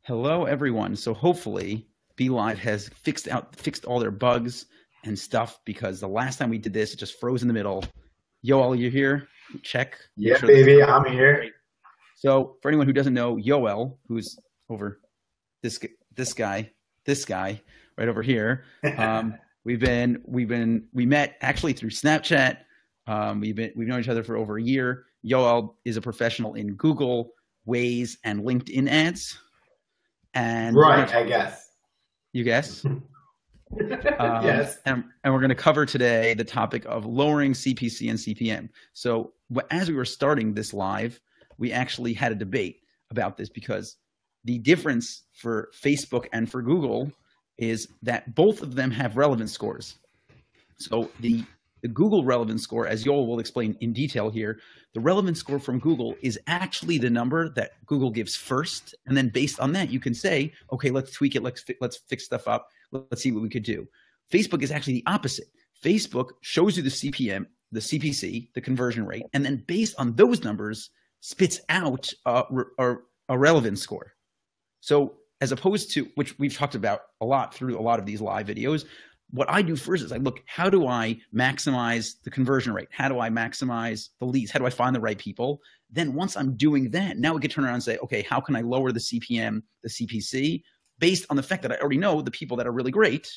Hello, everyone. So hopefully BeLive has fixed all their bugs and stuff, because the last time we did this, it just froze in the middle. Yoel, you here? Check. Yeah, sure, baby, I'm here. So for anyone who doesn't know, Yoel, who's over this guy right over here, we met actually through Snapchat. We've known each other for over a year. Yoel is a professional in Google, Waze, and LinkedIn ads. And right, I guess. You guess? Yes. And we're going to cover today the topic of lowering CPC and CPM. So as we were starting this live, we actually had a debate about this, because the difference for Facebook and for Google is that both of them have relevance scores. So the Google relevance score, as Yoel will explain in detail here, the relevance score from Google is actually the number that Google gives first. And then based on that, you can say, okay, let's tweak it. Let's fix stuff up. Let's see what we could do. Facebook is actually the opposite. Facebook shows you the CPM, the CPC, the conversion rate, and then based on those numbers, spits out a relevance score. So as opposed to, which we've talked about a lot through a lot of these live videos, what I do first is I look, how do I maximize the conversion rate? How do I maximize the leads? How do I find the right people? Then once I'm doing that, now we can turn around and say, okay, how can I lower the CPM, the CPC, based on the fact that I already know the people that are really great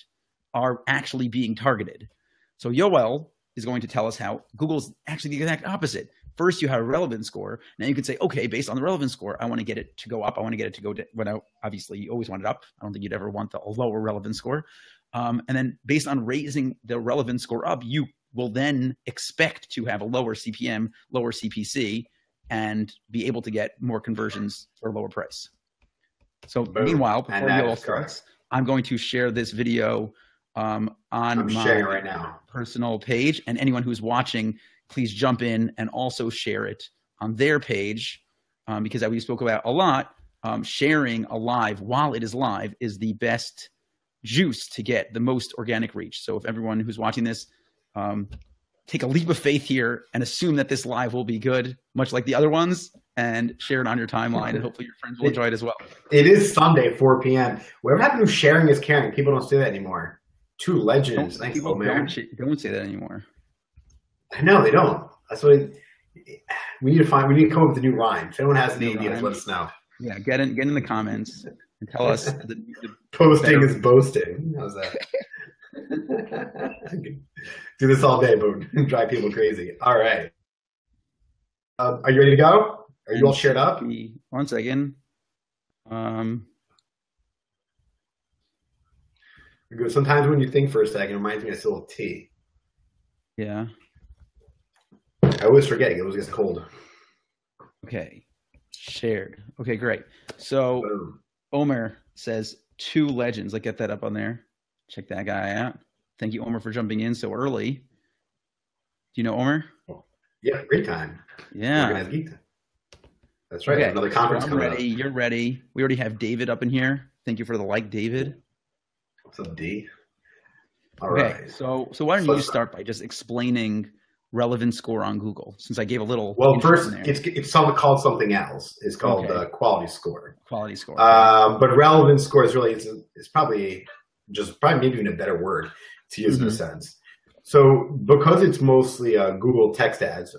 are actually being targeted. So Yoel is going to tell us how Google's actually the exact opposite. First, you have a relevance score. Now you can say, okay, based on the relevance score, I want to get it to go up. I want to get it to go down. Obviously, you always want it up. I don't think you'd ever want a lower relevance score. And then based on raising the relevance score up, you will then expect to have a lower CPM, lower CPC, and be able to get more conversions for a lower price. So meanwhile, before Yoel starts, I'm going to share this video on my right now personal page. And anyone who's watching, please jump in and also share it on their page, because as we spoke about a lot, sharing a live while it is live is the best juice to get the most organic reach. So if everyone who's watching this, take a leap of faith here and assume that this live will be good, much like the other ones, and share it on your timeline, and hopefully your friends will enjoy it as well. It is Sunday, 4 p.m. Whatever happened to sharing is caring? People don't say that anymore. Two legends. Thanks, man. Don't say that anymore. I know, they don't. That's what we need to find. We need to come up with a new rhyme. If anyone has any ideas, let us know. Yeah, get in the comments and tell us. The Posting is boasting. How's that? Do this all day, but drive people crazy. All right. Are you ready to go? Are you all shared up? 1 second. Sometimes when you think for a second, it reminds me of still tea. Yeah. I always forget. It always gets cold. Okay. Shared. Okay, great. So Omer says 2 legends. Like, get that up on there. Check that guy out. Thank you, Omer, for jumping in so early. Do you know Omer? Yeah, great time. Yeah. Organized Geek Time. That's right. Okay. Another conference coming up. You're ready. We already have David up in here. Thank you for the like, David. What's up, D? All okay. right. So why don't you start by just explaining relevance score on Google, since I gave a little. Well, first, it's called something else. It's called quality score. Quality score. But relevance score is really, it's probably maybe even a better word to use in a sense. So because it's mostly Google text ads,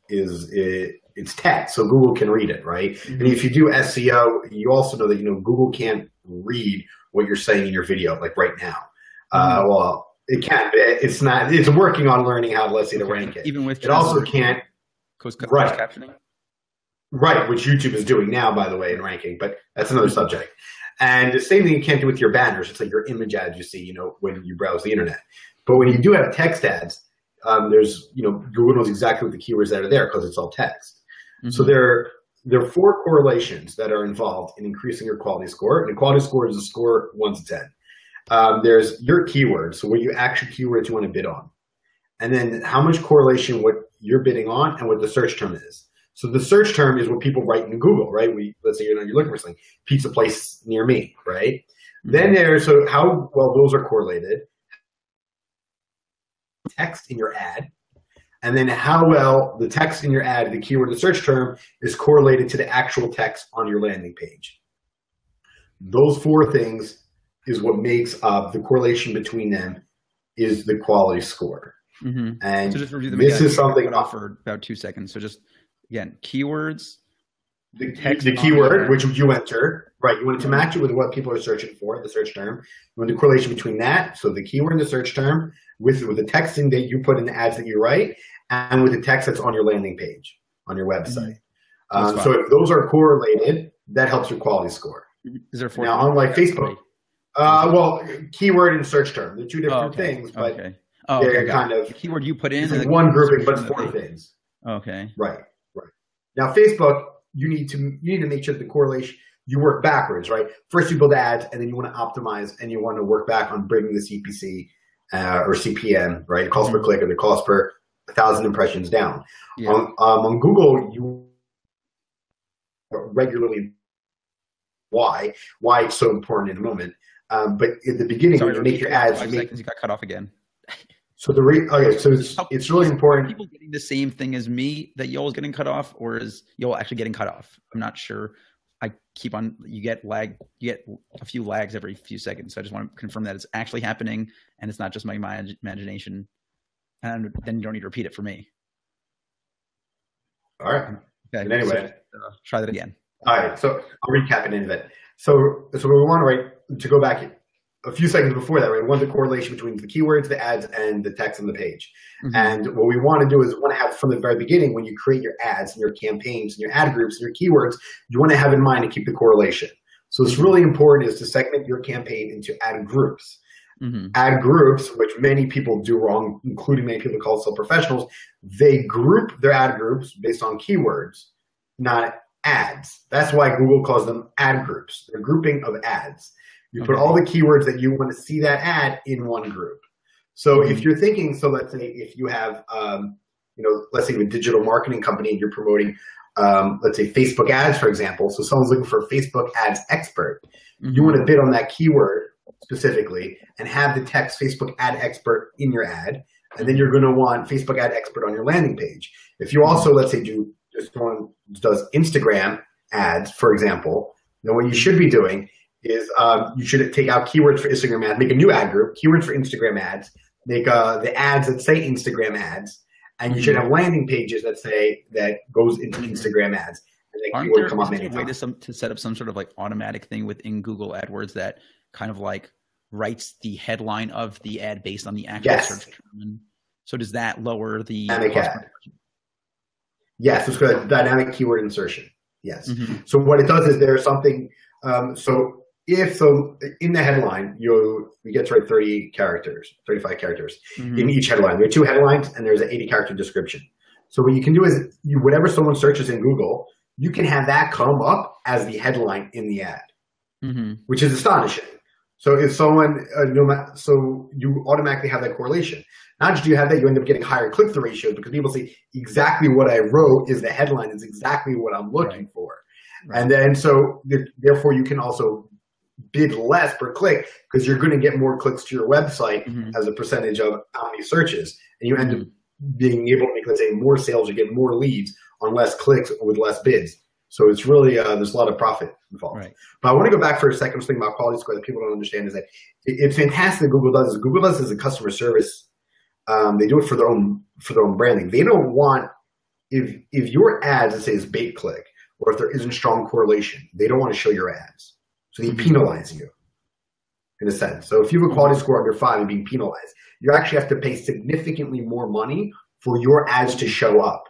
it's text, so Google can read it, right? And if you do SEO, you also know that Google can't read what you're saying in your video, like right now. Well, it can't. It's not. It's working on learning how, let's say, to rank it. Even with it also can't. Closed captioning. Right, which YouTube is doing now, by the way, in ranking. But that's another subject. And the same thing you can't do with your banners. It's like your image ads you see, when you browse the internet. But when you do have text ads, there's, Google knows exactly what the keywords that are there because it's all text. So there are 4 correlations that are involved in increasing your quality score. And the quality score is a score 1 to 10. There's your keywords, so what you actual keywords you want to bid on. And then how much correlation what you're bidding on and what the search term is. So the search term is what people write in Google, right? Let's say you're looking for something, pizza place near me, right? Then there's how well those are correlated. Text in your ad, and then how well the text in your ad, the keyword, the search term, is correlated to the actual text on your landing page. Those four things is what makes up the correlation between them is the quality score. And so just review them this again. is something for about 2 seconds. So just again, keywords, the keyword which you enter, right? You want it to match it with what people are searching for, the search term. You want the correlation between that, so the keyword and the search term, with the texting that you put in the ads that you write, and with the text that's on your landing page on your website. So if those are correlated, that helps your quality score. Is there four? Now, unlike Facebook, well, keyword and search term, they're two different things, but they're kind of the keyword you put in like one grouping, but four things. Okay. Right. Now, Facebook, you need to make sure the correlation, you work backwards, right? First you build ads, and then you want to optimize, and you want to work back on bringing the CPC or CPM, right? Cost per click or the cost per 1,000 impressions down. Yeah. On Google, you regularly why it's so important in a moment. But in the beginning, when you make your ads, you got cut off again. So it's really important. Are people getting the same thing as me, that Yoel's getting cut off, or is Yoel actually getting cut off? I'm not sure. I keep on, you get a few lags every few seconds. So I just want to confirm that it's actually happening and it's not just my imagination. And then you don't need to repeat it for me. All right. Okay. But anyway, so, try that again. All right. So I'll recap it in a bit. So we want to go back a few seconds before that, right? We want the correlation between the keywords, the ads, and the text on the page. And what we want to do is we want to have from the very beginning, when you create your ads and your campaigns and your ad groups and your keywords, you want to have in mind to keep the correlation. So it's really important is to segment your campaign into ad groups. Ad groups, which many people do wrong, including many people call themselves professionals, they group their ad groups based on keywords, not ads. That's why Google calls them ad groups. They're grouping of ads. You put all the keywords that you want to see that ad in one group. So if you're thinking, so let's say if you have, let's say a digital marketing company and you're promoting, let's say Facebook ads, for example. So someone's looking for a Facebook ads expert. You want to bid on that keyword specifically and have the text Facebook ad expert in your ad. And then you're going to want Facebook ad expert on your landing page. If you also, let's say, someone does Instagram ads, for example, then what you should be doing is you should take out keywords for Instagram ads, make a new ad group, keywords for Instagram ads, make the ads that say Instagram ads, and you should have landing pages that goes into Instagram ads. And that keyword come up anytime. Is there a way to set up some sort of like automatic thing within Google AdWords that kind of like writes the headline of the ad based on the actual search term? So does that lower the dynamic ad? Yes, it's called dynamic keyword insertion. Yes. So what it does is there's something. So in the headline, you get to write 30 characters, 35 characters in each headline. There are 2 headlines and there's an 80-character description. So what you can do is whatever someone searches in Google, you can have that come up as the headline in the ad, which is astonishing. So if someone, so you automatically have that correlation. Not just do you have that, you end up getting higher click-through ratios because people see exactly what I wrote is the headline, is exactly what I'm looking for. And then so therefore you can also bid less per click because you're going to get more clicks to your website as a percentage of how many searches. And you end up being able to make, let's say, more sales or get more leads on less clicks with less bids. So it's really, there's a lot of profit involved. But I want to go back for a second. Thing about quality score that people don't understand is that it's fantastic Google does. Google does as a customer service. They do it for their own branding. They don't want, if your ads, let's say, is bait click, or if there isn't strong correlation, they don't want to show your ads. So they penalize you in a sense. So if you have a quality score under 5 and being penalized, you actually have to pay significantly more money for your ads to show up.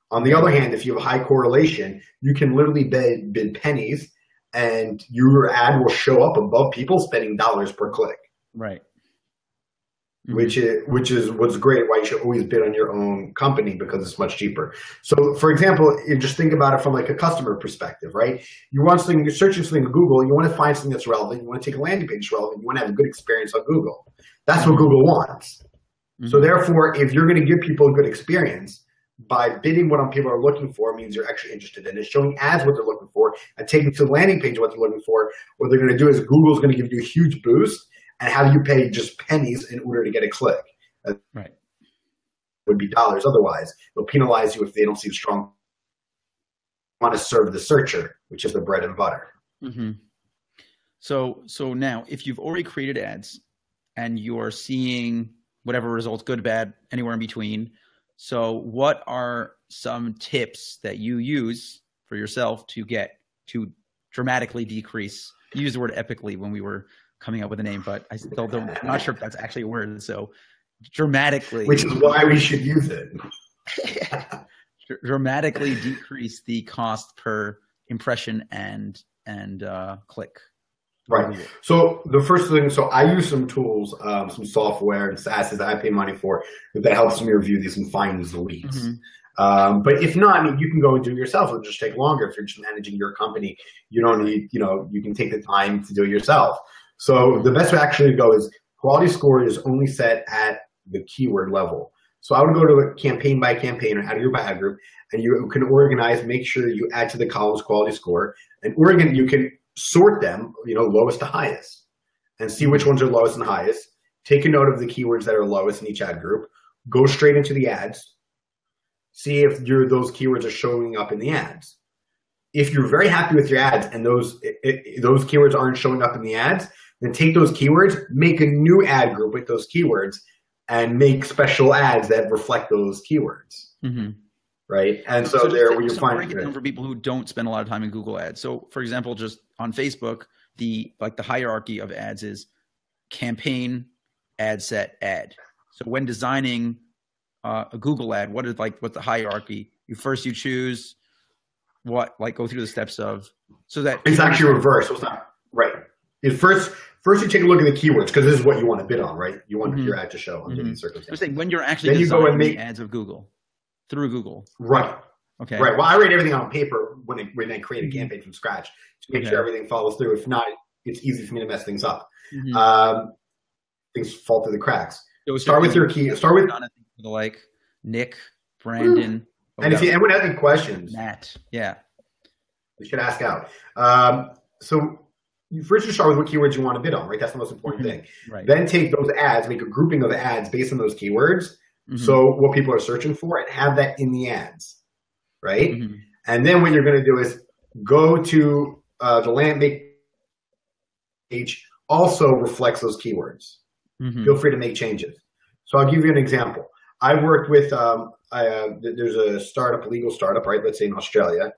On the other hand, if you have a high correlation, you can literally bid pennies and your ad will show up above people spending dollars per click. Right. Which is what's great, why you should always bid on your own company because it's much cheaper. So for example, you just think about it from like a customer perspective, right? You want something, you're searching something on Google, you want to find something that's relevant, you want to take a landing page that's relevant, you want to have a good experience on Google. That's what Google wants. So therefore, if you're going to give people a good experience by bidding what people are looking for, means you're actually interested in it, showing ads what they're looking for, and taking to the landing page what they're looking for, what they're going to do is Google's going to give you a huge boost and have you pay just pennies in order to get a click. Right. Would be dollars otherwise. They'll penalize you if they don't see strong want to serve the searcher, which is the bread and butter. So now if you've already created ads and you're seeing whatever results, good, bad, anywhere in between. So what are some tips that you use for yourself to to dramatically decrease? You used the word epically when we were coming up with a name, but I still I'm not sure if that's actually a word. So dramatically. Which is why we should use it. Dramatically decrease the cost per impression and click. Right. So the first thing, so I use some tools, some software and SaaS that I pay money for that helps me review these and finds the leads. But if not, I mean, you can go and do it yourself. It'll just take longer if you're just managing your company. You don't need, you can take the time to do it yourself. So the best way actually to go is quality score is only set at the keyword level. So I would go to a campaign by campaign or ad group by ad group, and you can organize, make sure you add to the columns quality score, and you can sort them, lowest to highest, and see which ones are lowest and highest. Take a note of the keywords that are lowest in each ad group. Go straight into the ads. See if those keywords are showing up in the ads. If you're very happy with your ads and those keywords aren't showing up in the ads, then take those keywords, make a new ad group with those keywords, and make special ads that reflect those keywords. Right. And so there where you find break it down for people who don't spend a lot of time in Google ads. So for example, just on Facebook, the hierarchy of ads is campaign, ad set, ad. So when designing a Google ad, what's the hierarchy? You choose go through the steps of, so that it's actually reversed. So it's not right. First you take a look at the keywords because this is what you want to bid on, right? You want your ad to show under these circumstances. I'm saying when you're actually then designing you go and make ads of Google. Through Google. Right. Okay. Right. Well, I write everything on paper when I create a campaign from scratch to make sure everything follows through. If not, it's easy for me to mess things up. Things fall through the cracks. So start with your key. Start with like Nick, Brandon. And if anyone has any questions, Matt. Yeah. We should ask out. So first you start with what keywords you want to bid on, right? That's the most important thing. Right. Then take those ads, make a grouping of ads based on those keywords. So what people are searching for, and have that in the ads, right? And then what you're going to do is go to the landing page also reflects those keywords. Feel free to make changes. So I'll give you an example. I worked with, there's a legal startup, right? Let's say in Australia.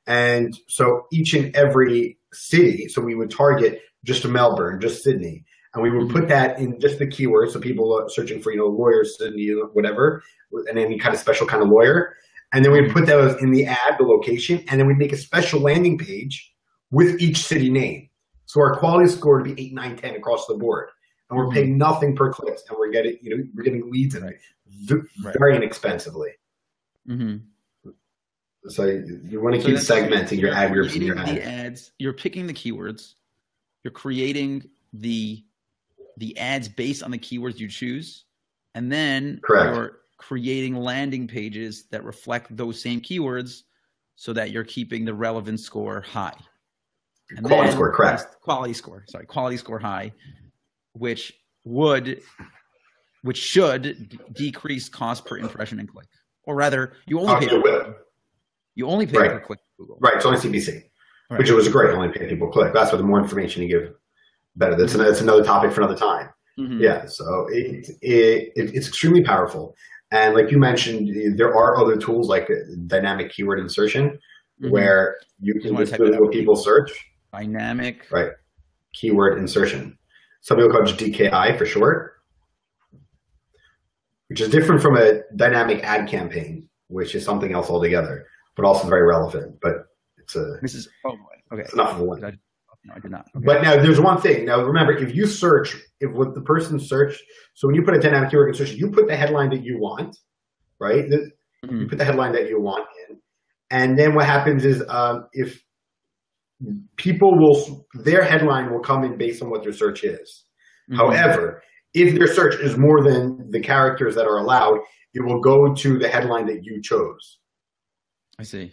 And so each and every city, so we would target just Melbourne, just Sydney. And we would put that in just the keywords. So people are searching for, lawyers, Sydney, whatever, and any kind of special kind of lawyer. And then we'd put those in the ad, the location, and then we'd make a special landing page with each city name. So our quality score would be 8, 9, 10 across the board. And we're paying nothing per click. And we're getting leads in very inexpensively. So you want to keep segmenting your ad groups and your ads. You're picking the keywords. You're creating the ads based on the keywords you choose, and then you're creating landing pages that reflect those same keywords so that you're keeping the relevance score high. And quality score, correct. Quality score high, which should decrease cost per impression and click. Or rather, you only pay per click. Google. Right, it's only CPC, which was great. Only pay people click. That's why the more information you give, better. That's another topic for another time. Yeah, so it's extremely powerful. And like you mentioned, there are other tools like dynamic keyword insertion, where you can just do what people search. Dynamic. Right. Keyword insertion. Some people call it DKI for short, which is different from a dynamic ad campaign, which is something else altogether, but also very relevant. But it's enough of a one. No, I did not. Okay. But now there's one thing. Now remember, if what the person searched, so when you put a dynamic keyword insertion, you put the headline that you want, right? You put the headline that you want in. And then what happens is if their headline will come in based on what their search is. However, if their search is more than the characters that are allowed, it will go to the headline that you chose. I see.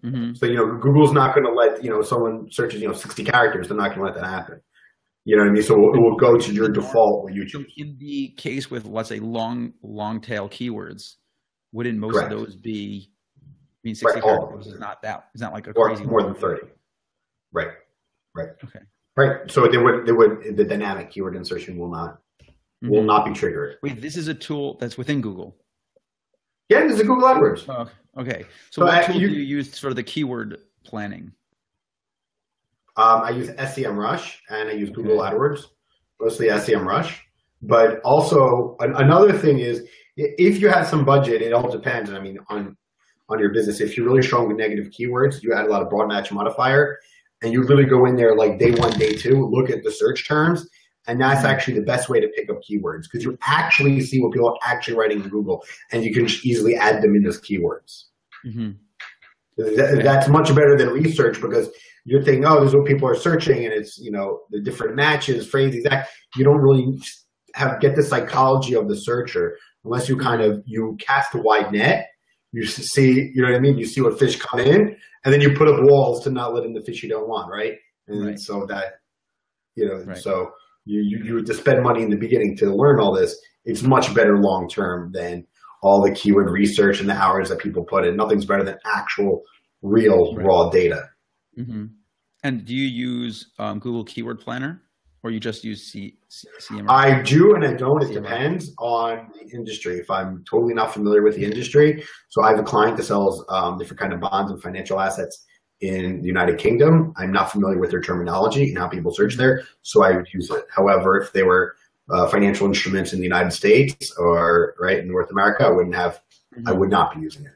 So, Google's not going to let, someone searches, 60 characters. They're not going to let that happen. You know what I mean? So it will go to your default what you choose. In the case with, let's say, long tail keywords, wouldn't most of those be, 60 characters is not like a crazy more than 30. Right. Okay. Right. So the dynamic keyword insertion will not be triggered. Wait, this is a tool that's within Google. Yeah, this is Google AdWords. Okay. So what tool do you use for the keyword planning? I use SEMrush and I use Google AdWords, mostly SEMrush. But also another thing is, if you have some budget, it all depends. I mean, on your business. If you're really strong with negative keywords, you add a lot of broad match modifier, and you really go in there like day one, day two, look at the search terms, and that's actually the best way to pick up keywords, because you actually see what people are actually writing in Google, and you can easily add them in as keywords. That's much better than research, because you're thinking, oh, this is what people are searching, and it's, you know, the different matches, phrases. You don't really get the psychology of the searcher unless you cast a wide net. You see, you know what I mean? You see what fish come in, and then you put up walls to not let in the fish you don't want, right? And so that, you know, so you would just spend money in the beginning to learn all this. It's much better long term than all the keyword research and the hours that people put in. Nothing's better than actual, real, raw data. And do you use Google Keyword Planner, or you just use CMR? I do and I don't. It depends on the industry. If I'm totally not familiar with the industry, so I have a client that sells different kind of bonds and financial assets in the United Kingdom. I'm not familiar with their terminology and how people search there, so I would use it. However, if they were financial instruments in the United States or in North America, I would not be using it.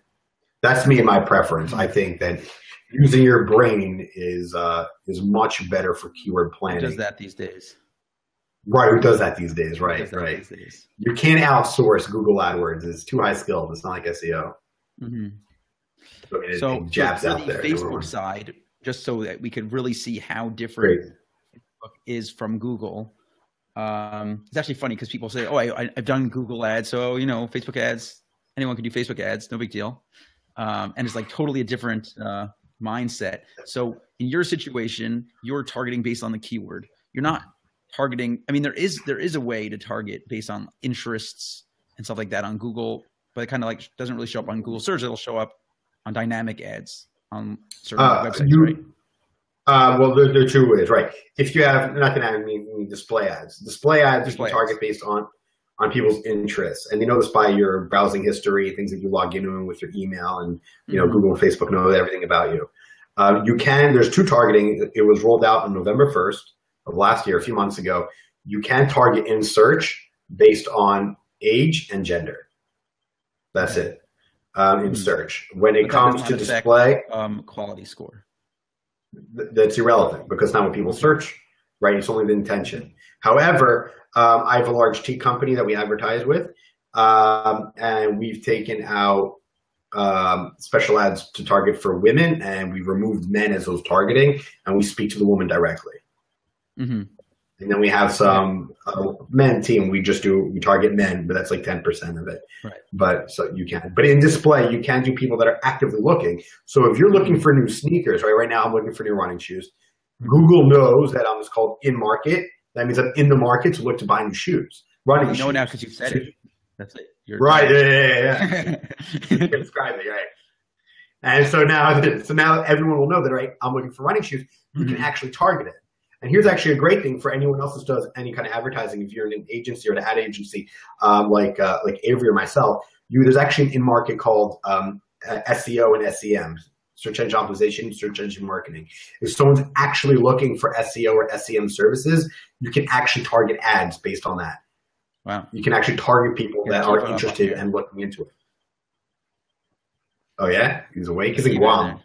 That's me and my preference. I think that using your brain is much better for keyword planning. Who does that these days? Right, who does that these days? Right. You can't outsource Google AdWords. It's too high skilled. It's not like SEO. So it jabs out the there. Facebook side, just so that we could really see how different Facebook is from Google. It's actually funny because people say, "Oh, I've done Google ads, so you know, Facebook ads. Anyone can do Facebook ads, no big deal." And it's like totally a different mindset. So in your situation, you're targeting based on the keyword. You're not targeting. I mean, there is a way to target based on interests and stuff like that on Google, but it kind of like doesn't really show up on Google search. It'll show up on dynamic ads on certain websites, right? Well, there are two ways, right? If you have, not dynamic, I mean display ads. Display ads, you can target based on people's interests, and you know this by your browsing history, things that you log in with your email, and you know Google and Facebook know everything about you. There's two targeting. It was rolled out on November 1st of last year, a few months ago. You can target in search based on age and gender. That's it. In search. When it comes to display, quality score, that's irrelevant, because now when people search, right, it's only the intention. However, I have a large tea company that we advertise with, and we've taken out special ads to target for women, and we've removed men as those targeting, and we speak to the woman directly. And then we have some men team. We target men, but that's like 10% of it. Right. But so you can. But in display, you can do people that are actively looking. So if you're looking for new sneakers, right now I'm looking for new running shoes. Google knows that I'm what's called in market. That means I'm in the market to look to buy new shoes, running shoes. No, now because you said it. That's it. Right. Yeah. Describe it, right? And so now everyone will know that, right? I'm looking for running shoes. You can actually target it. And here's actually a great thing for anyone else that does any kind of advertising. If you're in an agency or an ad agency, like Avery or myself, there's actually an in-market called SEO and SEM, search engine optimization, search engine marketing. If someone's actually looking for SEO or SEM services, you can actually target ads based on that. Wow. You can actually target people that are interested and looking into it. Oh yeah, he's awake. He's in Guam.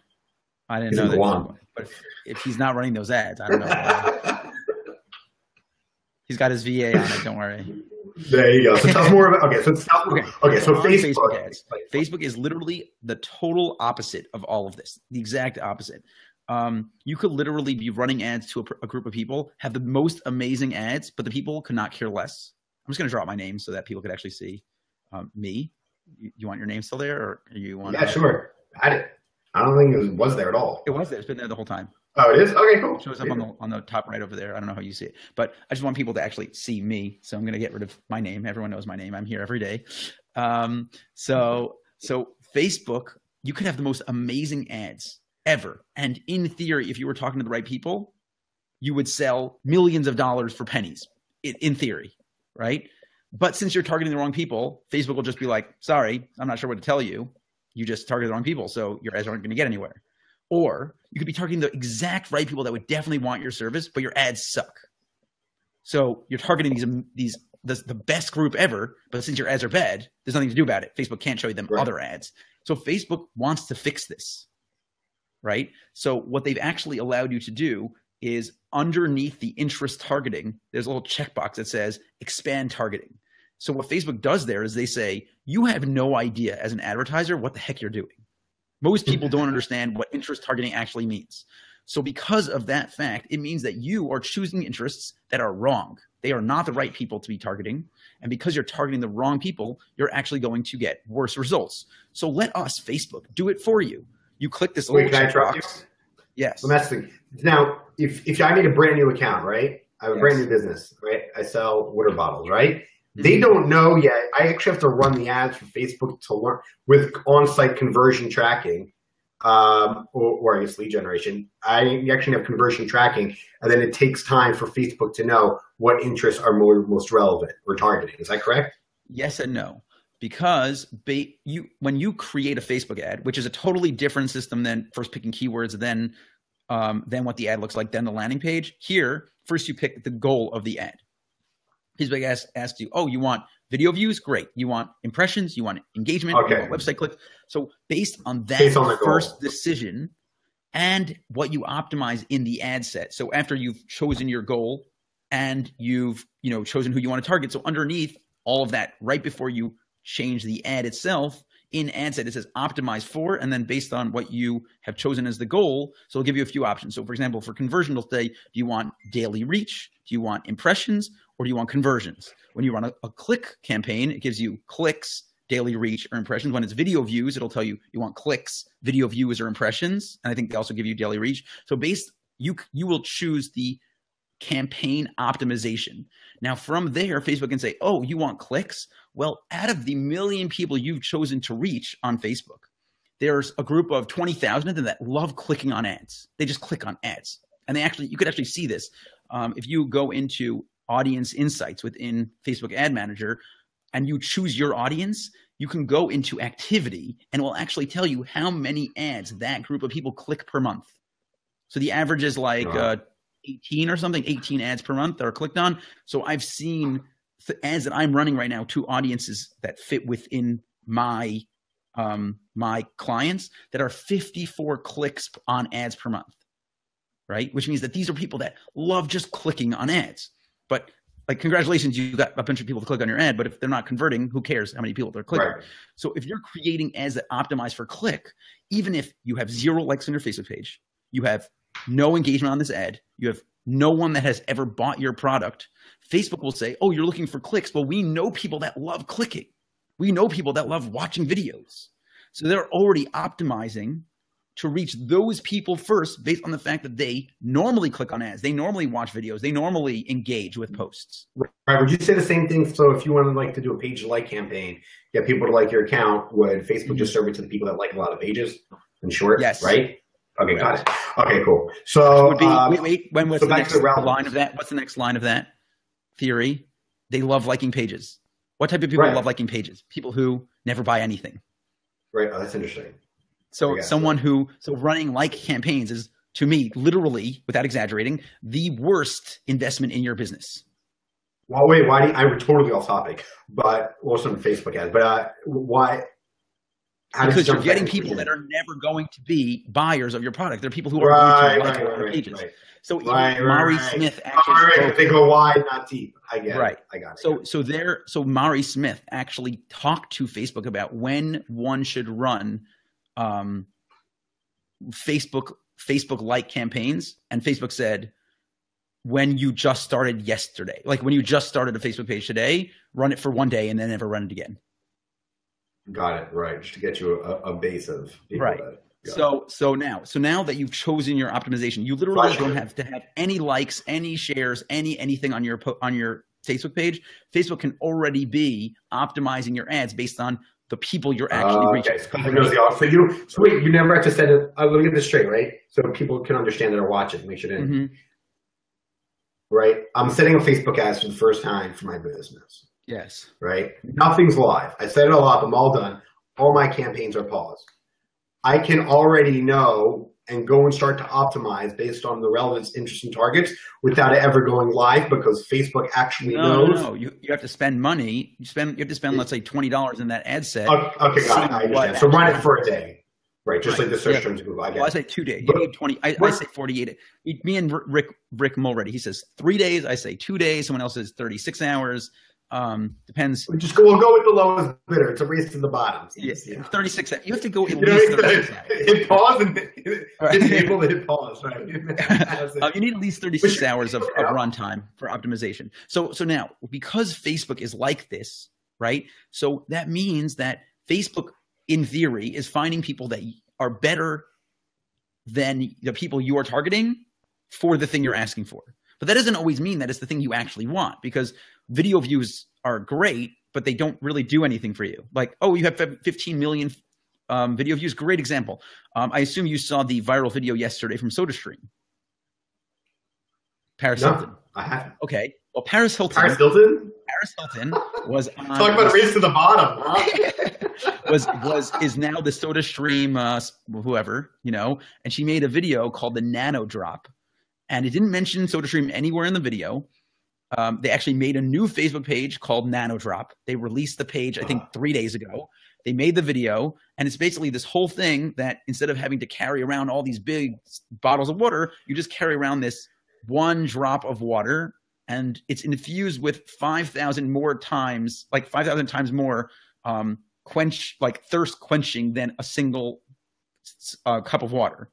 I didn't know that. Guam. But if he's not running those ads, I don't know. He's got his VA on it. Don't worry. There you go. So tell us more about. Okay, so Facebook ads. Facebook is literally the total opposite of all of this. The exact opposite. You could literally be running ads to a group of people, have the most amazing ads, but the people could not care less. I'm just going to drop my name so that people could actually see me. You want your name still there, or you want? Yeah, sure. I don't think it was there at all. It was there. It's been there the whole time. Oh, it is? Okay, cool. It shows up on the top right over there. I don't know how you see it, but I just want people to actually see me. So I'm going to get rid of my name. Everyone knows my name. I'm here every day. So Facebook, you could have the most amazing ads ever. And in theory, if you were talking to the right people, you would sell millions of dollars for pennies in theory, right? But since you're targeting the wrong people, Facebook will just be like, sorry, I'm not sure what to tell you. You just targeted the wrong people, so your ads aren't going to get anywhere. Or you could be targeting the exact right people that would definitely want your service, but your ads suck. So you're targeting the best group ever, but since your ads are bad, there's nothing to do about it. Facebook can't show you them other ads. So Facebook wants to fix this, right? So what they've actually allowed you to do is underneath the interest targeting, there's a little checkbox that says expand targeting. So what Facebook does there is they say, you have no idea as an advertiser what the heck you're doing. Most people don't understand what interest targeting actually means. So because of that fact, it means that you are choosing interests that are wrong. They are not the right people to be targeting. And because you're targeting the wrong people, you're actually going to get worse results. So let us, Facebook, do it for you. You click this little checkbox. Yes. So that's the, now, if I need a brand new account, right? I have a brand new business, right? I sell water bottles, right? They don't know yet. I actually have to run the ads for Facebook to learn with on-site conversion tracking, or I guess lead generation. I actually have conversion tracking, and then it takes time for Facebook to know what interests are most relevant or targeting. Is that correct? Yes and no. Because when you create a Facebook ad, which is a totally different system than first picking keywords, then what the ad looks like, then the landing page. Here, first you pick the goal of the ad. Facebook asks you, oh, you want video views? Great. You want impressions? You want engagement? Okay. You want website clicks? So based on that first decision and what you optimize in the ad set. So after you've chosen your goal and you've chosen who you want to target. So underneath all of that, right before you change the ad itself, in ad set, it says optimize for, and then based on what you have chosen as the goal, so it'll give you a few options. So for example, for conversion, it'll say, do you want daily reach? Do you want impressions? Or do you want conversions? When you run a click campaign, it gives you clicks, daily reach, or impressions. When it's video views, it'll tell you you want clicks, video views, or impressions. And I think they also give you daily reach. So you will choose the campaign optimization. Now from there, Facebook can say, oh, you want clicks? Well, out of the million people you've chosen to reach on Facebook, there's a group of 20,000 of them that love clicking on ads. They just click on ads. And you could actually see this. If you go into audience insights within Facebook Ad Manager and you choose your audience, you can go into activity and it will actually tell you how many ads that group of people click per month. So the average is like 18 or something, 18 ads per month that are clicked on. So I've seen ads that I'm running right now to audiences that fit within my clients that are 54 clicks on ads per month, right? Which means that these are people that love just clicking on ads. But like, congratulations, you got a bunch of people to click on your ad, but if they're not converting, who cares how many people they're clicking? Right. So if you're creating ads that optimize for click, even if you have 0 likes on your Facebook page, you have no engagement on this ad, you have no one that has ever bought your product, Facebook will say, oh, you're looking for clicks. Well, we know people that love clicking. We know people that love watching videos. So they're already optimizing to reach those people first based on the fact that they normally click on ads. They normally watch videos. They normally engage with posts. Right. Would you say the same thing? So if you want to do a page like campaign, get people to like your account, would Facebook just serve it to the people that like a lot of pages in short? Yes. Right? Okay, got it. Okay, cool. So would be, when was the next line of that? What's the next line of that theory? They love liking pages. What type of people love liking pages? People who never buy anything. Right. Oh, that's interesting. So running like campaigns is, to me, literally, without exaggerating, the worst investment in your business. Well, wait, I'm totally off topic, but also Facebook ads, but why? Because you're getting people that are never going to be buyers of your product. They're people who are going to like pages. Right. So Mari Smith actually they go wide, not deep. I get it. I got it. So Mari Smith actually talked to Facebook about when one should run Facebook like campaigns, and Facebook said, when you just started yesterday, like when you just started a Facebook page today, run it for 1 day and then never run it again. Got it. Right. Just to get you a base of people. Right. So now that you've chosen your optimization, you literally don't have to have any likes, any shares, anything on your Facebook page. Facebook can already be optimizing your ads based on the people you're actually reaching. So wait, you never have to set it. Let me get this straight, right? So people can understand that are watching. Make sure they. right? I'm setting up Facebook ads for the first time for my business. Yes. Right? Nothing's live. I set it all up. I'm all done. All my campaigns are paused. I can already know and go and start to optimize based on the relevance, interest, and targets without it ever going live, because Facebook actually knows. No. You have to spend money. You have to spend, let's say, $20 in that ad set. Okay, got it. I understand. So run it for a day. Right, just like the search terms of Google. I say 2 days. You need 20. I say 48. Me and Rick Mulready, he says 3 days. I say 2 days. Someone else says 36 hours. Depends. We'll go with the lowest bidder. It's a race to the bottom. Yes, 36. You have to go at least 36 hours. Hit pause and it's able to hit pause. Right. You need at least 36 hours of runtime for optimization. So now, because Facebook is like this, right? So that means that Facebook, in theory, is finding people that are better than the people you are targeting for the thing you're asking for. But that doesn't always mean that it's the thing you actually want, because video views are great, but they don't really do anything for you. Like, oh, you have 15 million video views. Great example. I assume you saw the viral video yesterday from SodaStream. Paris Hilton. I haven't. Okay. Well, Paris Hilton was on, talk about a race to the bottom, huh? is now the SodaStream whoever, and she made a video called the Nano Drop, and it didn't mention SodaStream anywhere in the video. They actually made a new Facebook page called Nano Drop. They released the page, I think, 3 days ago. They made the video, and it's basically this whole thing that instead of having to carry around all these big bottles of water, you just carry around this one drop of water, and it's infused with 5,000 times more thirst quenching than a single cup of water.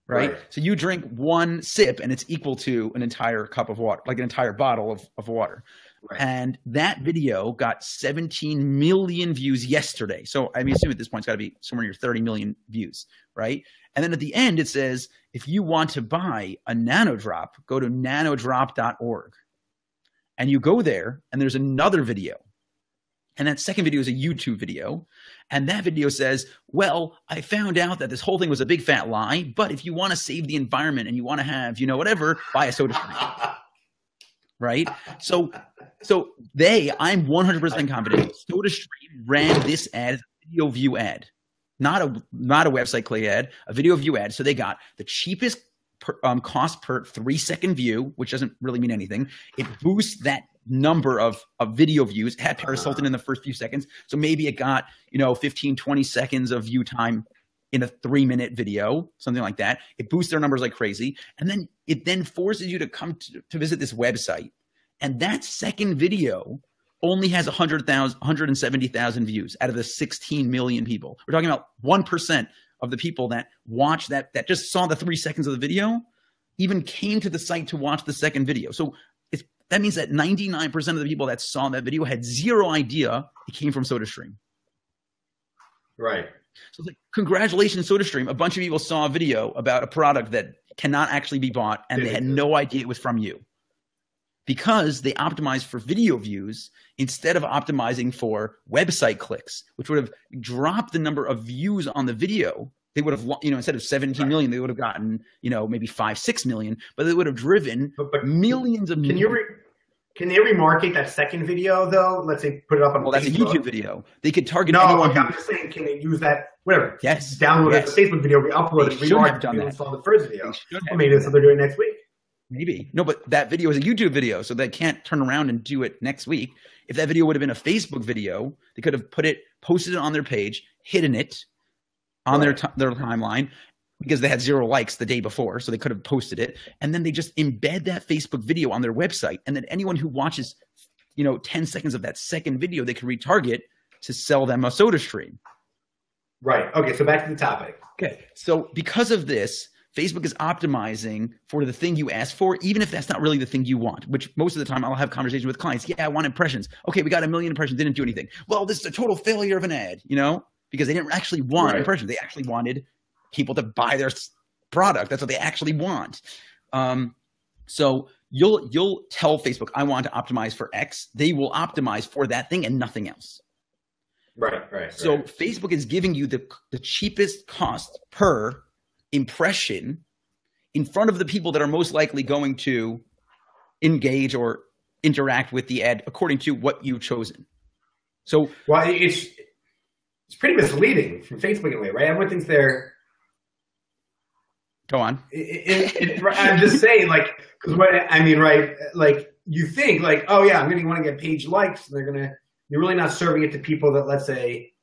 Right? So you drink one sip and it's equal to an entire cup of water, like an entire bottle of water. Right. And that video got 17 million views yesterday. So I assume at this point it's got to be somewhere near 30 million views, right? And then at the end it says, if you want to buy a Nano Drop, go to nanodrop.org. And you go there and there's another video. And that second video is a YouTube video. And that video says, well, I found out that this whole thing was a big fat lie, but if you want to save the environment and you want to have, whatever, buy a SodaStream. Right? So I'm 100% confident SodaStream ran this ad as a video view ad, not a website click ad, a video view ad. So they got the cheapest cost per 3-second view, which doesn't really mean anything. It boosts that number of video views. It had Paris Hilton in the first few seconds. So maybe it got, 15, 20 seconds of view time in a 3-minute video, something like that. It boosts their numbers like crazy. And then it forces you to come to visit this website. And that second video only has 170,000 views out of the 16 million people. We're talking about 1% of the people that watched that just saw the 3 seconds of the video even came to the site to watch the second video. So that means that 99% of the people that saw that video had zero idea it came from SodaStream. Right. So it's like, congratulations, SodaStream. A bunch of people saw a video about a product that cannot actually be bought, and they had no idea it was from you. Because they optimized for video views instead of optimizing for website clicks, which would have dropped the number of views on the video. They would have, instead of 17 million, they would have gotten, maybe 5-6 million, but they would have driven millions of. Can they remarket that second video though? Let's say put it up on. Well, that's a YouTube video. They could target anyone. No, I'm just saying, can they use that? Whatever. Yes. Download it as a Facebook video, re-upload it, remarket it, and saw the first video. Well, maybe that's what they're doing next week. Maybe. No, but that video is a YouTube video, so they can't turn around and do it next week. If that video would have been a Facebook video, they could have posted it on their page, hidden it on their timeline, because they had 0 likes the day before, so they could have posted it. And then they just embed that Facebook video on their website. And then anyone who watches, 10 seconds of that second video, they can retarget to sell them a SodaStream. Right. Okay, so back to the topic. Okay. So because of this, Facebook is optimizing for the thing you asked for, even if that's not really the thing you want, which most of the time I'll have conversations with clients. Yeah, I want impressions. Okay, we got 1 million impressions, didn't do anything. Well, this is a total failure of an ad, because they didn't actually want impressions. They actually wanted people to buy their product. That's what they actually want. So you'll tell Facebook, I want to optimize for X. They will optimize for that thing and nothing else. Right. So Facebook is giving you the cheapest cost per impression in front of the people that are most likely going to engage or interact with the ad according to what you've chosen. So, well, it's pretty misleading from Facebook in a way, right? Everyone thinks they're. Go on. I'm just saying, like, because what I mean, right? Like, you think, like, oh yeah, I'm going to want to get page likes, and you're really not serving it to people that, let's say,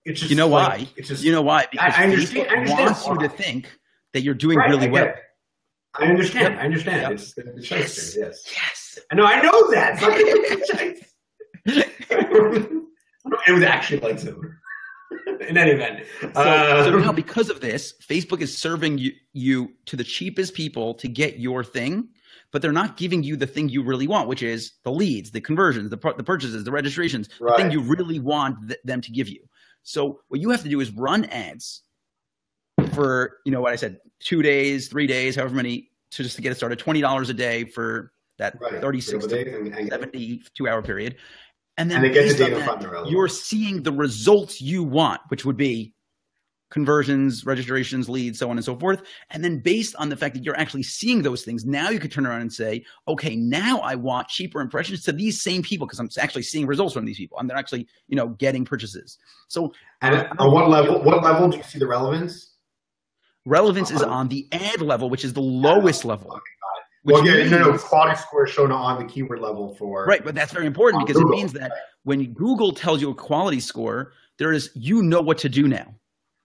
it's just. You know like, why? It's just. You know why? Because I understand. Facebook wants you to think that you're doing really well. I understand. Yep. I understand. Yep. It's the shyster, yes. Yes. I know that. It was actually like him. In any event. So now because of this, Facebook is serving you to the cheapest people to get your thing, but they're not giving you the thing you really want, which is the leads, the conversions, the purchases, the registrations, the thing you really want them to give you. So what you have to do is run ads for, you know what I said, 2 days, 3 days, however many, just to get it started, $20 a day for that 36 to 72 hour period. And then based on that, you're seeing the results you want, which would be conversions, registrations, leads, so on and so forth. And then based on the fact that you're actually seeing those things, now you could turn around and say, okay, now I want cheaper impressions to these same people because I'm actually seeing results from these people and they're actually, you know, getting purchases. So and on what level do you see the relevance? Relevance is on the ad level, which is the lowest level. Okay, got it. Well, no, quality score is shown on the keyword level for. Right, but that's very important because Google. It means that when Google tells you a quality score, there is, you know what to do now,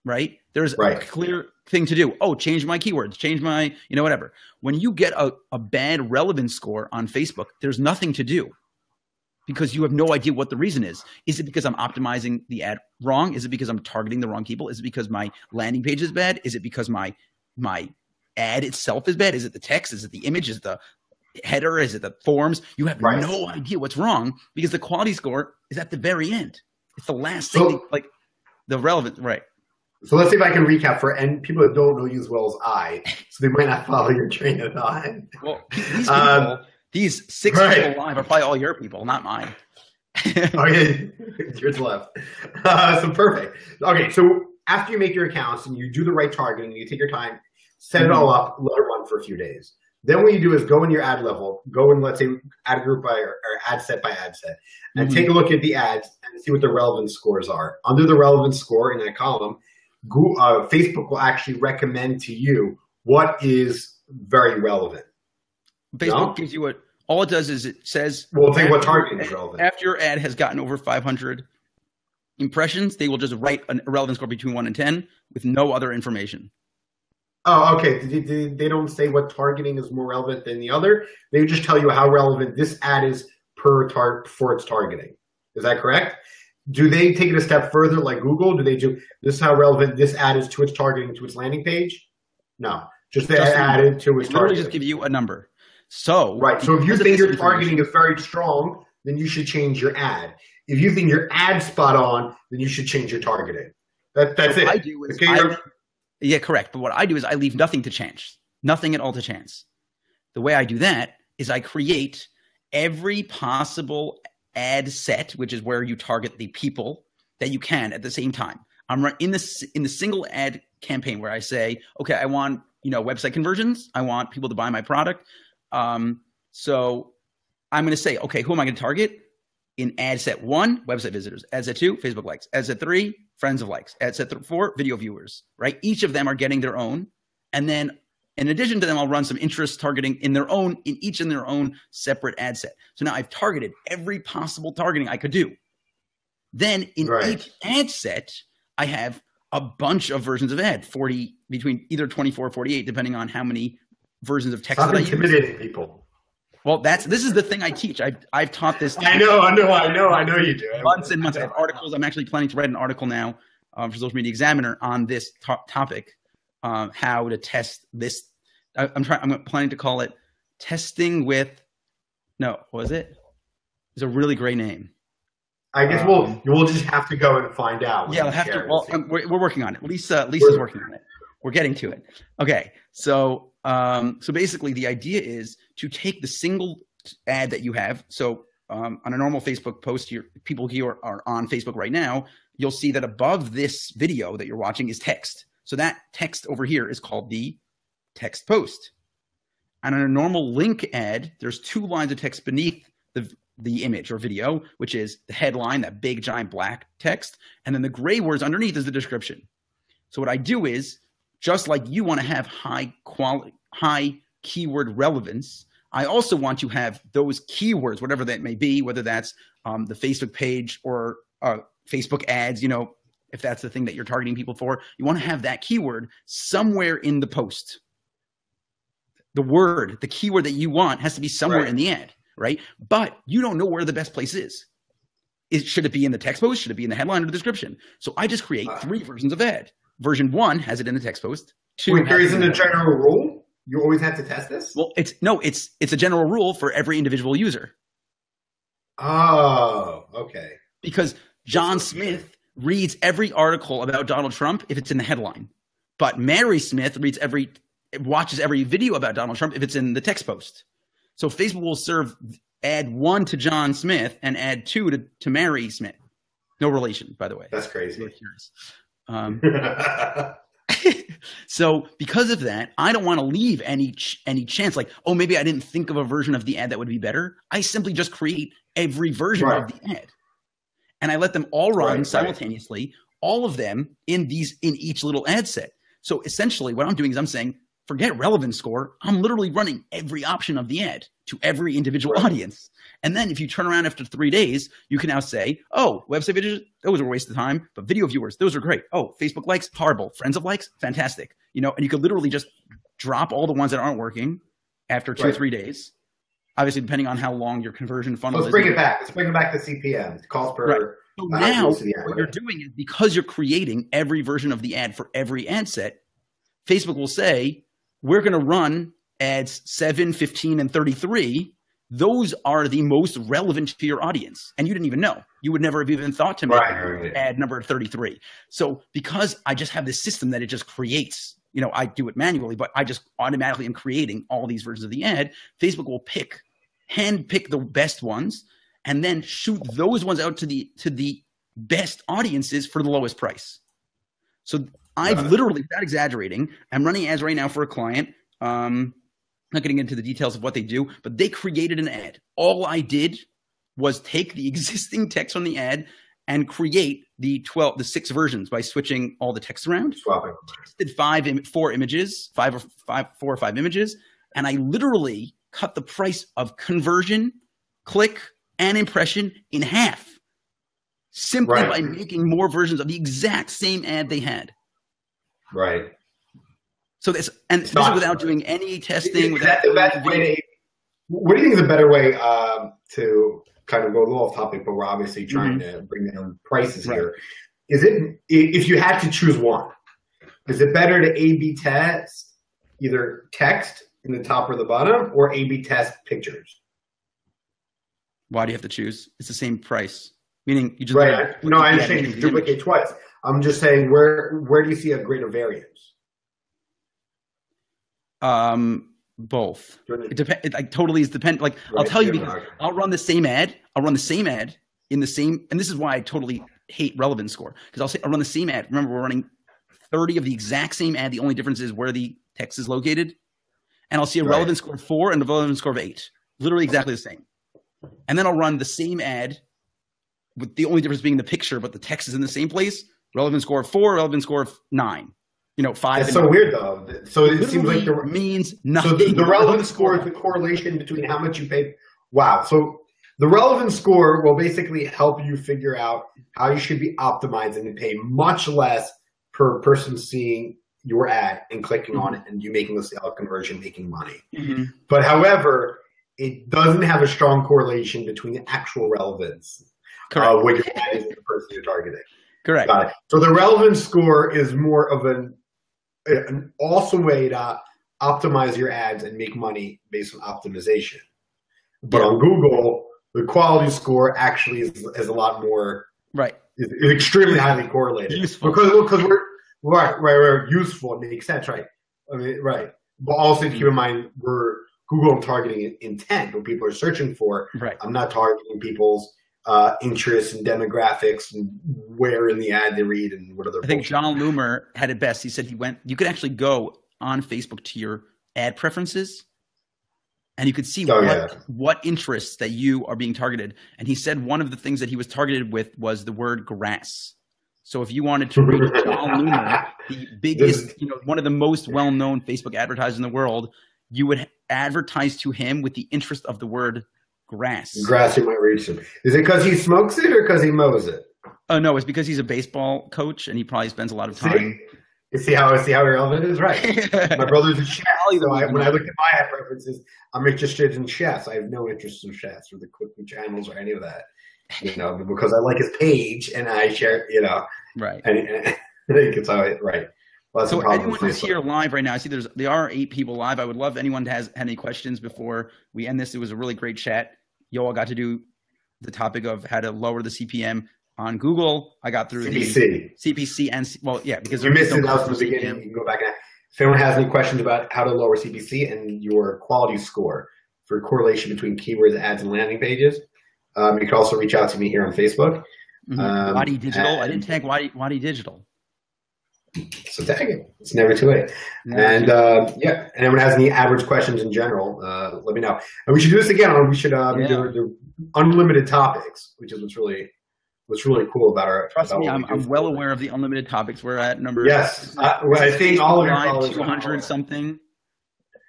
right? There's a clear thing to do. Oh, change my keywords, change my, you know, whatever. When you get a bad relevance score on Facebook, there's nothing to do because you have no idea what the reason is. Is it because I'm optimizing the ad wrong? Is it because I'm targeting the wrong people? Is it because my landing page is bad? Is it because my ad itself is bad? Is it the text? Is it the image? Is it the header? Is it the forms? You have no idea what's wrong because the quality score is at the very end. It's the last thing, like the relevant, right? So let's see if I can recap for people that don't know you as well as I, so they might not follow your train of thought. Well, these people, these 6 people live are probably all your people, not mine. Okay, yours left. So perfect. Okay, so after you make your accounts and you do the right targeting, you take your time, set it all up, let it run for a few days. Then what you do is go in your ad level, go in, let's say, ad group or ad set by ad set, and take a look at the ads and see what the relevance scores are. Under the relevance score in that column, Facebook will actually recommend to you what is very relevant. Facebook gives you all it does is it says, well, think what targeting is relevant. After your ad has gotten over 500 impressions, they will just write a relevance score between 1 and 10 with no other information. Oh, okay. They don't say what targeting is more relevant than the other. They just tell you how relevant this ad is for its targeting. Is that correct? Do they take it a step further like Google? Do they do this is how relevant this ad is to its targeting, to its landing page? No. Just they add it to its targeting. Just give you a number. So so if you think your targeting is very strong, then you should change your ad. If you think your ad's spot on, then you should change your targeting. That's it. I do is yeah, correct. But what I do is I leave nothing to chance, nothing at all to chance. The way I do that is I create every possible ad set, which is where you target the people that you can at the same time. I'm in the single ad campaign where I say, okay, I want, you know, website conversions. I want people to buy my product. So I'm going to say, okay, who am I going to target? In ad set 1, website visitors. Ad set 2, Facebook likes. Ad set 3, friends of likes. Ad set 4, video viewers, right? Each of them are getting their own. And then in addition to them, I'll run some interest targeting in their own separate ad set. So now I've targeted every possible targeting I could do. Then in each ad set, I have a bunch of versions of ad, 40 between either 24 or 48, depending on how many versions of text that I use. Intimidating people. Well, this is the thing I teach. I've taught this. I know you do. Months and months. I have articles. I'm actually planning to write an article now for Social Media Examiner on this topic, how to test this. I'm planning to call it testing with. No, what was it? It's a really great name. I guess we'll just have to go and find out. Yeah, we'll have to. Well, we're working on it. Lisa's working on it. We're getting to it. Okay, so basically the idea is to take the single ad that you have. So on a normal Facebook post, people here are on Facebook right now. You'll see that above this video that you're watching is text. So that text over here is called the text post. And on a normal link ad, there's 2 lines of text beneath the image or video, which is the headline, that big giant black text, and then the gray words underneath is the description. So what I do is, just like you want to have high keyword relevance, I also want to have those keywords, whatever that may be, whether that's the Facebook page or Facebook ads, if that's the thing that you're targeting people for, you want to have that keyword somewhere in the post. The keyword that you want has to be somewhere in the ad, right? But you don't know where the best place is. Should it be in the text post? Should it be in the headline or the description? So I just create 3 versions of ad. Version 1 has it in the text post. 2 Wait, there isn't a general rule? You always have to test this? Well, it's a general rule for every individual user. Oh, okay. Because John Smith reads every article about Donald Trump if it's in the headline. But Mary Smith watches every video about Donald Trump if it's in the text post. So Facebook will serve ad 1 to John Smith and ad 2 to Mary Smith. No relation, by the way. That's crazy. So because of that, I don't want to leave any chance like, oh, maybe I didn't think of a version of the ad that would be better. I simply just create every version of the ad. And I let them all run simultaneously, all of them in each little ad set. So essentially what I'm doing is I'm saying, forget relevance score. I'm literally running every option of the ad to every individual audience. And then if you turn around after 3 days, you can now say, oh, website videos, those were a waste of time, but video viewers, those are great. Oh, Facebook likes, horrible. Friends of likes, fantastic. And you could literally just drop all the ones that aren't working after 2 or 3 days. Obviously, depending on how long your conversion funnel is. Let's bring it back. Let's bring it back to CPM. Cost per. So now what you're doing is, because you're creating every version of the ad for every ad set, Facebook will say, we're going to run ads 7, 15, and 33. Those are the most relevant to your audience. And you didn't even know. You would never have even thought to make ad number 33. So because I just have this system that it just creates, I do it manually, but I just automatically am creating all these versions of the ad, Facebook will hand pick the best ones and then shoot those ones out to the best audiences for the lowest price. So I've literally, without exaggerating, I'm running ads right now for a client. Not getting into the details of what they do, but they created an ad. All I did was take the existing text from the ad and create the 6 versions by switching all the text around. Swapping. Texted 4 images, 4 or 5 images, and I literally cut the price of conversion, click, and impression in half, simply by making more versions of the exact same ad they had. Right. So this is without doing any testing. Is that the best way what do you think is a better way to kind of go a little off topic, but we're obviously trying to bring down prices here. Is it, if you had to choose one, is it better to A/B test either text in the top or the bottom, or A/B test pictures? Why do you have to choose? It's the same price. Meaning you just no, I understand you duplicate twice. I'm just saying, where do you see a greater variance? Both. It depends. It totally is dependent. Like I'll tell you, because I'll run the same ad. I'll run the same ad in the same, and this is why I totally hate relevance score, because I'll run the same ad. Remember, we're running 30 of the exact same ad. The only difference is where the text is located, and I'll see a relevance score of 4 and a relevance score of 8, literally exactly the same. And then I'll run the same ad with the only difference being the picture, but the text is in the same place. Relevance score of 4, relevance score of 9. 5. That's so weird, though. So it seems like means nothing. So the relevance score is the correlation between how much you paid. Wow. So the relevance score will basically help you figure out how you should be optimizing and pay much less per person seeing your ad and clicking on it, and you making the sale conversion, making money. But however, it doesn't have a strong correlation between the actual relevance of what your ad is and the person you're targeting. Correct. Got it. So the relevance score is more of an awesome way to optimize your ads and make money based on optimization. But on Google, the quality score actually is a lot more is extremely highly correlated. Useful. Because we're useful. It makes sense, right? I mean, right. But also keep in mind, we're Google targeting intent, what people are searching for. Right. I'm not targeting people's interests and demographics and where in the ad they read and what other. I think John Loomer had it best. He said you could actually go on Facebook to your ad preferences and you could see what interests that you are being targeted. And he said one of the things that he was targeted with was the word grass. So if you wanted to reach John Loomer, the biggest, one of the most well-known Facebook advertisers in the world, you would advertise to him with the interest of the word grass. Grass, you might reach him. Is it because he smokes it or because he mows it? Oh, no, it's because he's a baseball coach and he probably spends a lot of time. You see how relevant it is? Right. My brother's a chef. So when I look at my ad preferences, I'm interested in chefs. I have no interest in chefs or the cooking channels or any of that. Because I like his page and I share, Right. And I think it's how right. Well, so anyone who's here live right now, I see there are 8 people live. I would love anyone that had any questions before we end this. It was a really great chat. Yoel got to do the topic of how to lower the CPM on Google. I got through the CPC and because you missed it out from the beginning. You can go back and if anyone has any questions about how to lower CPC and your quality score for correlation between keywords, ads, and landing pages, you can also reach out to me here on Facebook. Wadi Digital. I didn't tag Wadi Digital. So tag it. It's never too late. And anyone has any AdWords questions in general, let me know. And we should do this again. We should do unlimited topics, which is what's really cool about our. Trust me, I'm well aware of the unlimited topics. We're at number. Yes, I think all of your followers 200 something.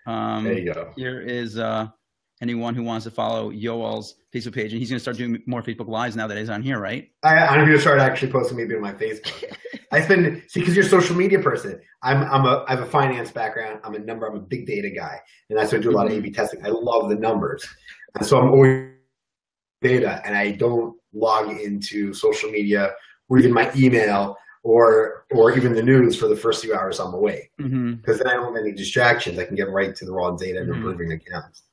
There you go. Here is anyone who wants to follow Yoel's Facebook page, and he's going to start doing more Facebook Lives now that he's on here, right? I'm going to start actually posting maybe on my Facebook. Because you're a social media person. I have a finance background. I'm a big data guy, and that's why I do a lot of A/B testing. I love the numbers, and so I'm always data, and I don't log into social media or even my email or even the news for the first few hours I'm awake, because then I don't have any distractions. I can get right to the raw data and improving accounts.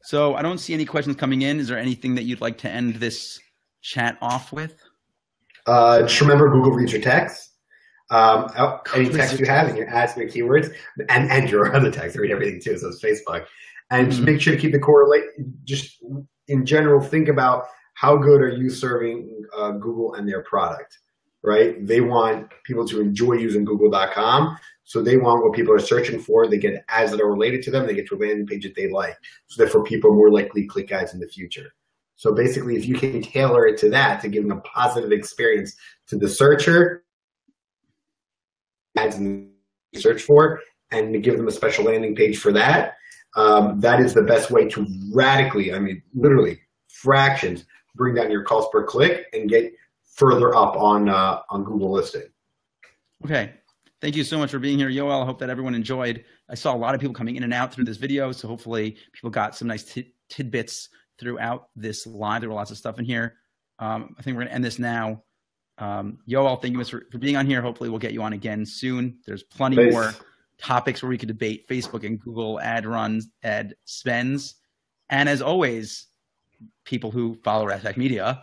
So I don't see any questions coming in. Is there anything that you'd like to end this chat off with? Just remember, Google reads your text. Any text you have in your ads and your keywords, and your other text. Read everything too, so it's Facebook. And just make sure to keep the correlate. Just in general, think about how good are you serving Google and their product, right? They want people to enjoy using Google.com. So they want what people are searching for. They get ads that are related to them. They get to a landing page that they like. So therefore, people are more likely to click ads in the future. So basically, if you can tailor it to that, to give them a positive experience to the searcher, ads in the search for, and to give them a special landing page for that, that is the best way to radically, literally fractions, bring down your cost per click and get further up on Google listing. Okay. Thank you so much for being here, Yoel. I hope that everyone enjoyed. I saw a lot of people coming in and out through this video, so hopefully people got some nice tidbits throughout this live. There were lots of stuff in here. I think we're going to end this now. Yoel, thank you for being on here. Hopefully we'll get you on again soon. There's plenty more topics where we could debate Facebook and Google ad runs, ad spends. And as always, people who follow Rastack Media,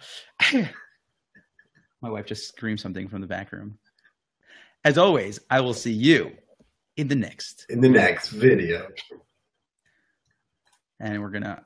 my wife just screamed something from the back room. As always, I will see you in the next video. And we're going to